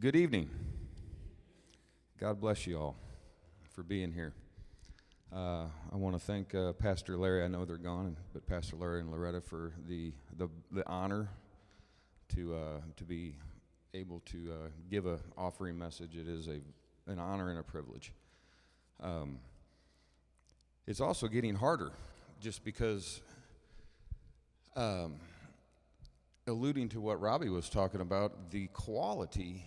Good evening. God bless you all for being here. I want to thank Pastor Larry. I know they're gone, but Pastor Larry and Loretta for the honor to be able to give an offering message. It is an honor and a privilege. It's also getting harder, just because, alluding to what Robbie was talking about, the quality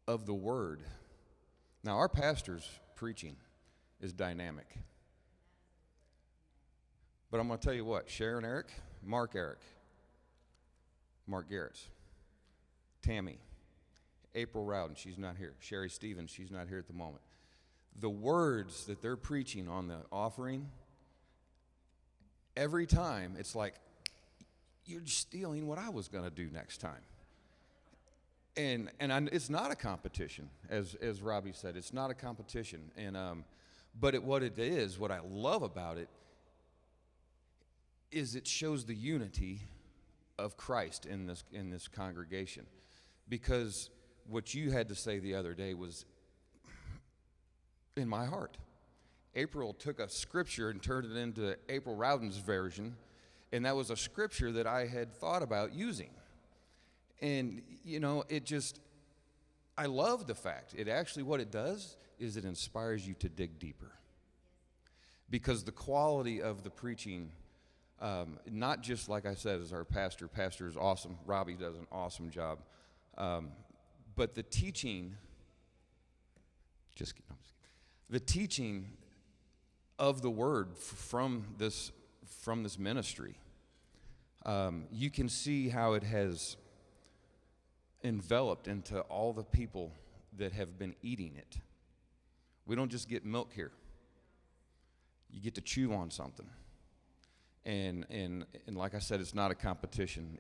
of the word. Now, our pastor's preaching is dynamic. But I'm going to tell you what, Sharon Eric, Mark Garrett's, Tammy, April Rowden, she's not here. Sherry Stevens, she's not here at the moment. The words that they're preaching on the offering, every time it's like, you're stealing what I was going to do next time. It's not a competition, as Robbie said. It's not a competition. What I love about it is it shows the unity of Christ in this congregation. Because what you had to say the other day was in my heart. April took a scripture and turned it into April Rowden's version, and that was a scripture that I had thought about using. And, I love the fact, what it does is it inspires you to dig deeper. Because the quality of the preaching, not just like I said, as our pastor is awesome, Robbie does an awesome job, but the teaching, the teaching of the word from this ministry, you can see how it has enveloped into all the people that have been eating it. We don't just get milk here. You get to chew on something. And like I said, it's not a competition.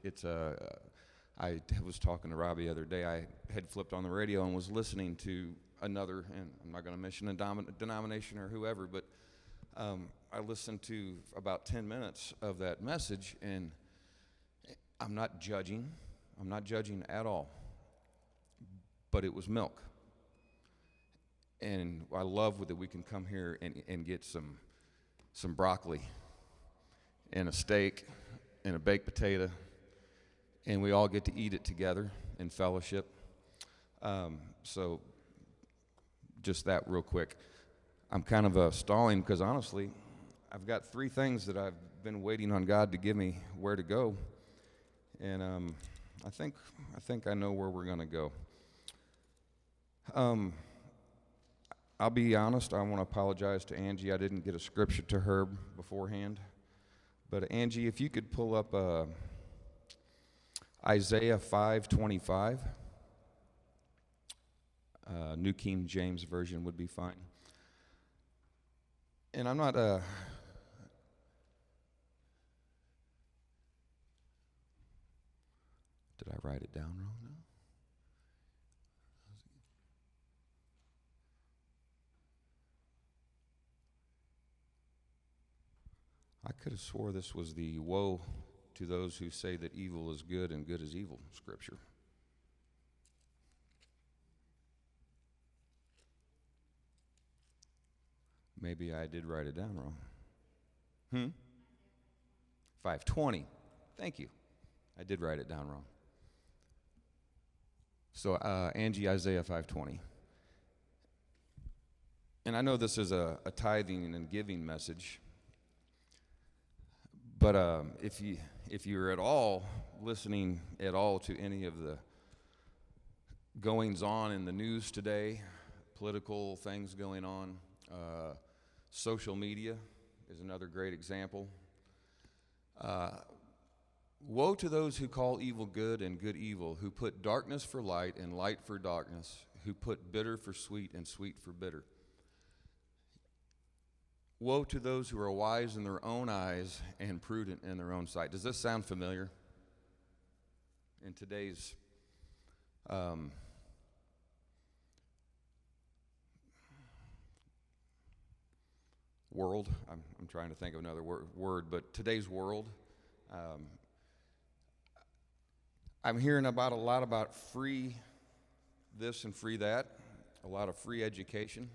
I was talking to Robbie the other day. I had flipped on the radio and was listening to another, and I'm not going to mention a denomination or whoever, but I listened to about 10 minutes of that message, and I'm not judging at all, but it was milk. And I love that we can come here and get some broccoli and a steak and a baked potato, and we all get to eat it together in fellowship. So just that real quick. I'm kind of stalling because honestly, I've got 3 things that I've been waiting on God to give me where to go. And I think I know where we're going to go. I'll be honest, I want to apologize to Angie. I didn't get a scripture to her beforehand. But Angie, if you could pull up Isaiah 5:25. New King James Version would be fine. And I'm not... Did I write it down wrong now? I could have swore this was the woe to those who say that evil is good and good is evil scripture. Maybe I did write it down wrong. 5:20. Thank you. I did write it down wrong. So, Angie, Isaiah 5:20. And I know this is a tithing and giving message, but if you're at all listening at all to any of the goings on in the news today, political things going on, social media is another great example. Woe to those who call evil good and good evil, who put darkness for light and light for darkness, who put bitter for sweet and sweet for bitter. Woe to those who are wise in their own eyes and prudent in their own sight. Does this sound familiar? In today's world, I'm trying to think of another word, but today's world, I'm hearing a lot about free this and free that, a lot of free education.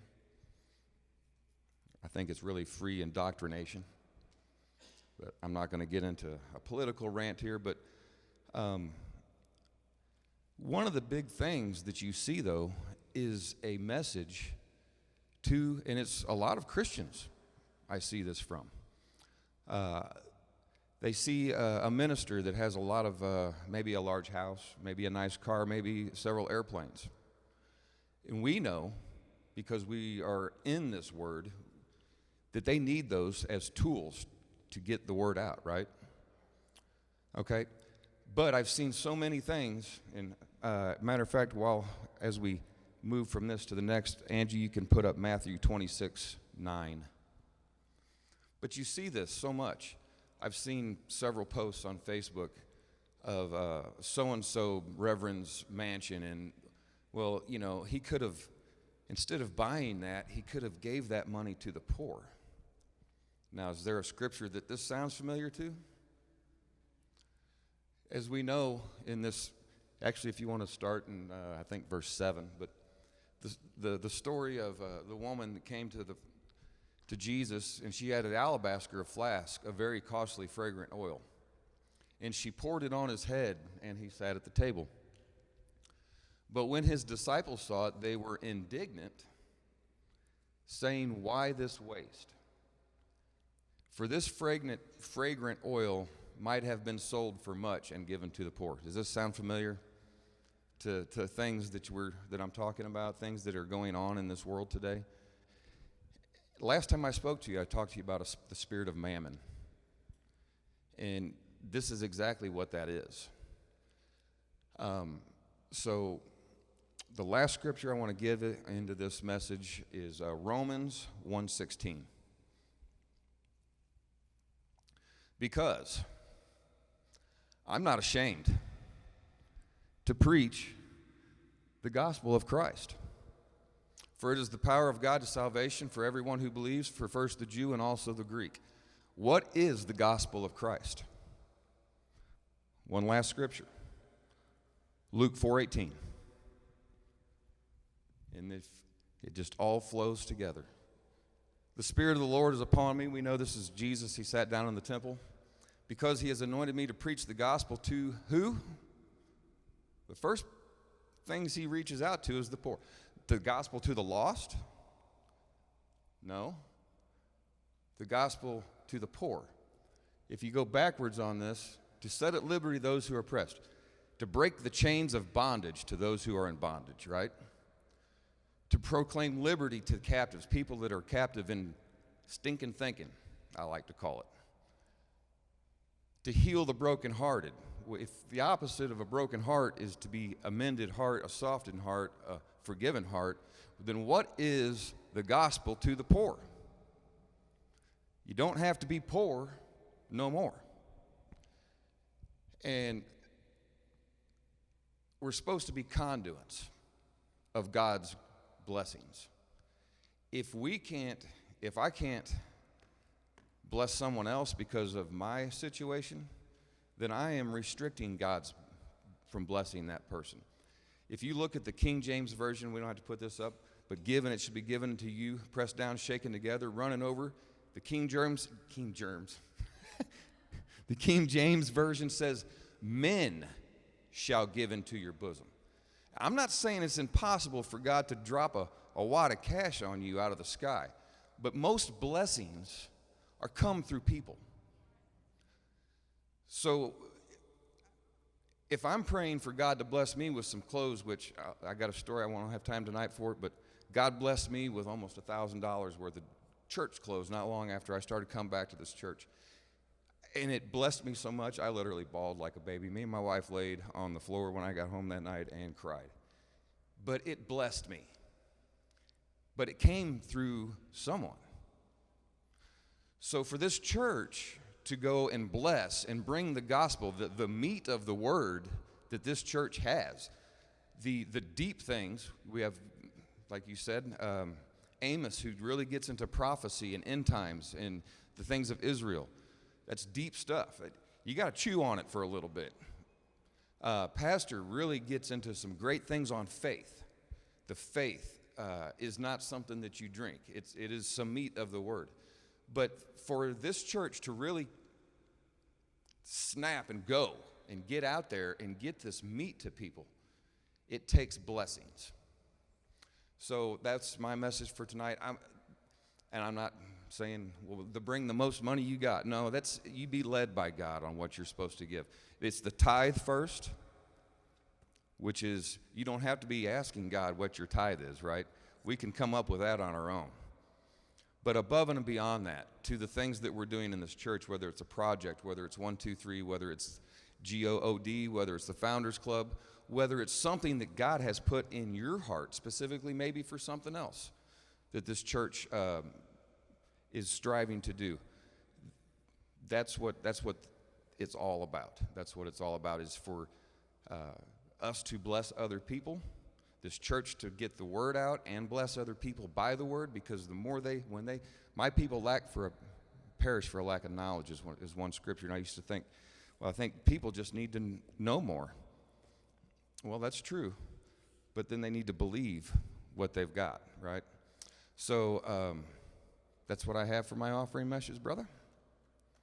I think it's really free indoctrination. But I'm not going to get into a political rant here, but one of the big things that you see, though, is a message to, and it's a lot of Christians I see this from. They see a minister that has a lot of, maybe a large house, maybe a nice car, maybe several airplanes. And we know, because we are in this word, that they need those as tools to get the word out, right? Okay? But I've seen so many things, and matter of fact, as we move from this to the next, Angie, you can put up Matthew 26:9. But you see this so much. I've seen several posts on Facebook of so-and-so reverend's mansion, and, well, you know, he could have, instead of buying that, he could have gave that money to the poor. Now, is there a scripture that this sounds familiar to? As we know in this, actually, if you want to start in, I think, verse 7, but the story of the woman that came to Jesus, and she had an alabaster flask of very costly, fragrant oil. And she poured it on his head, and he sat at the table. But when his disciples saw it, they were indignant, saying, "Why this waste? For this fragrant oil might have been sold for much and given to the poor." Does this sound familiar to things that I'm talking about, things that are going on in this world today? Last time I spoke to you, I talked to you about the spirit of mammon. And this is exactly what that is. So the last scripture I want to give into this message is Romans 1:16. Because I'm not ashamed to preach the gospel of Christ. For it is the power of God to salvation for everyone who believes, for first the Jew and also the Greek. What is the gospel of Christ? One last scripture. Luke 4:18. And it just all flows together. The Spirit of the Lord is upon me. We know this is Jesus. He sat down in the temple. Because he has anointed me to preach the gospel to who? The first things he reaches out to is the poor. The gospel to the lost? No. The gospel to the poor. If you go backwards on this, to set at liberty those who are oppressed, to break the chains of bondage to those who are in bondage, right? To proclaim liberty to the captives, people that are captive in stinking thinking, I like to call it. To heal the brokenhearted. If the opposite of a broken heart is to be a mended heart, a softened heart, a forgiven heart, then what is the gospel to the poor? You don't have to be poor no more. And we're supposed to be conduits of God's blessings. If I can't bless someone else because of my situation, then I am restricting God's from blessing that person. If you look at the King James Version, we don't have to put this up, but given it should be given to you, pressed down, shaken together, running over. The King James the King James Version says, men shall give into your bosom. I'm not saying it's impossible for God to drop a wad of cash on you out of the sky, but most blessings are come through people. So if I'm praying for God to bless me with some clothes, which I got a story, I won't have time tonight for it, but God blessed me with almost $1,000 worth of church clothes not long after I started coming back to this church. And it blessed me so much, I literally bawled like a baby. Me and my wife laid on the floor when I got home that night and cried. But it blessed me. But it came through someone. So for this church to go and bless and bring the gospel, the meat of the word that this church has, the deep things, we have, like you said, Amos, who really gets into prophecy and end times and the things of Israel. That's deep stuff. You got to chew on it for a little bit. Pastor really gets into some great things on faith. The faith is not something that you drink. It is some meat of the word. But for this church to really snap and go and get out there and get this meat to people, it takes blessings. So that's my message for tonight. I'm not saying, well, bring the most money you got. No, that's you be led by God on what you're supposed to give. It's the tithe first, which is you don't have to be asking God what your tithe is, right? We can come up with that on our own. But above and beyond that, to the things that we're doing in this church, whether it's a project, whether it's 123, whether it's GOOD, whether it's the Founders Club, whether it's something that God has put in your heart, specifically maybe for something else that this church is striving to do. That's what it's all about. That's what it's all about, is for us to bless other people, this church to get the word out and bless other people by the word, because the more my people perish for a lack of knowledge is one scripture. And I used to think, well, I think people just need to know more. Well, that's true, but then they need to believe what they've got, right? So that's what I have for my offering message, brother.